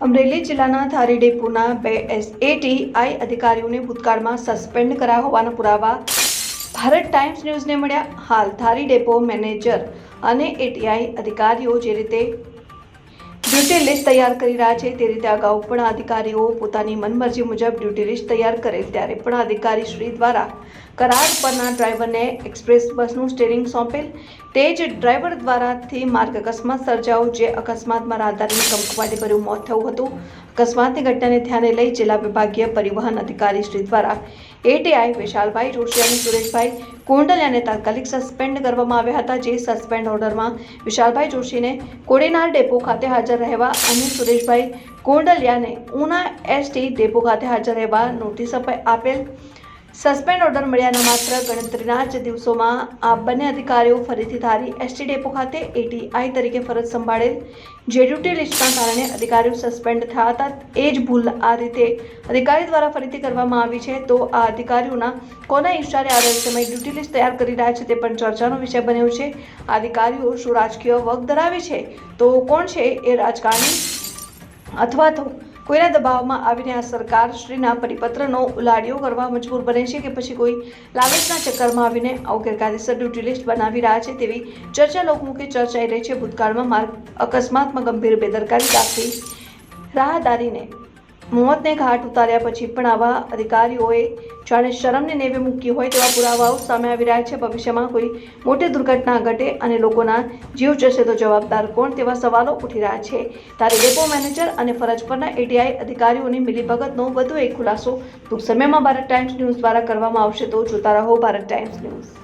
અમરેલી જિલ્લાના ધારી ડેપોના 2 એટીઆઈ અધિકારીઓને ભૂતકાળમાં સસ્પેન્ડ કરાયા હોવાના પુરાવા ભારત ટાઈમ્સ ન્યૂઝને મળ્યા। હાલ ધારી ડેપો મેનેજર અને એટીઆઈ અધિકારીઓ જે રીતે ડ્યુટી લિસ્ટ તૈયાર કરી રહ્યા છે તે રીતે અગાઉ પણ અધિકારીઓ પોતાની મનમરજી મુજબ ડ્યુટી લિસ્ટ તૈયાર કરેલ, ત્યારે પણ અધિકારી શ્રી દ્વારા કરાર પરના ડ્રાઈવરને એક્સપ્રેસ બસનું સ્ટીયરિંગ સોંપેલ। તે જ ડ્રાઈવર દ્વારાથી માર્ગ અકસ્માત સર્જાયો, જે અકસ્માતમાં રાહદારીનું કમકમાટીભર્યું મોત થયું હતું। અકસ્માતની ઘટનાને ધ્યાને લઈ જિલ્લા વિભાગીય પરિવહન અધિકારી શ્રી દ્વારા એટીઆઈ વિશાલભાઈ જોશી અને સુરેશભાઈ કોંડલિયાને તાત્કાલિક સસ્પેન્ડ કરવામાં આવ્યા હતા। જે સસ્પેન્ડ ઓર્ડરમાં વિશાલભાઈ જોશીને કોડીનાર ડેપો ખાતે હાજર રહેવા અને સુરેશભાઈ કોંડલિયાને ઉના એસટી ડેપો ખાતે હાજર રહેવા નોટિસ આપેલ। સસ્પેન્ડ ઓર્ડર મળ્યાના માત્ર ગણતરીના જ દિવસોમાં આ બંને અધિકારીઓ ફરીથી ધારી એસટી ડેપો ખાતે એટીઆઈ તરીકે ફરજ સંભાળેલ। જે ડ્યુટી લિસ્ટના કારણે અધિકારીઓ સસ્પેન્ડ થયા હતા, એ જ ભૂલ આ રીતે અધિકારી દ્વારા ફરીથી કરવામાં આવી છે। તો આ અધિકારીઓના કોના ઇશારે આ રહસ્યમય ડ્યુટી લિસ્ટ તૈયાર કરી રહ્યા છે તે પણ ચર્ચાનો વિષય બન્યો છે। અધિકારીઓ શું રાજકીય વગ ધરાવે છે? તો કોણ છે એ રાજકારણી અથવા તો કોઈના દબાવમાં આવીને આ સરકાર શ્રીના પરિપત્રનો ઉલાડિયો કરવા મજબૂર બને છે, કે પછી કોઈ લાલચના ચક્કરમાં આવીને આવું ગેરકાયદેસર ડ્યુટી લિસ્ટ બનાવી રહ્યા છે તેવી ચર્ચા લોકમુખે ચર્ચાઈ રહી છે। ભૂતકાળમાં માર્ગ અકસ્માતમાં ગંભીર બેદરકારી દાખવી રાહદારીને મોતને ઘાટ ઉતાર્યા પછી પણ આવા અધિકારીઓએ જાણે શરમની નેવે મૂકી હોય તેવા પુરાવાઓ સામે આવી રહ્યા છે। ભવિષ્યમાં કોઈ મોટી દુર્ઘટના ઘટે અને લોકોના જીવ જશે તો જવાબદાર કોણ, તેવા સવાલો ઉઠી રહ્યા છે। ત્યારે ડેપો મેનેજર અને ફરજ પરના એટીઆઈ અધિકારીઓની મિલીભગતનો વધુ એક ખુલાસો ટૂંક સમયમાં ભારત ટાઈમ્સ ન્યૂઝ દ્વારા કરવામાં આવશે। તો જોતા રહો ભારત ટાઈમ્સ ન્યૂઝ।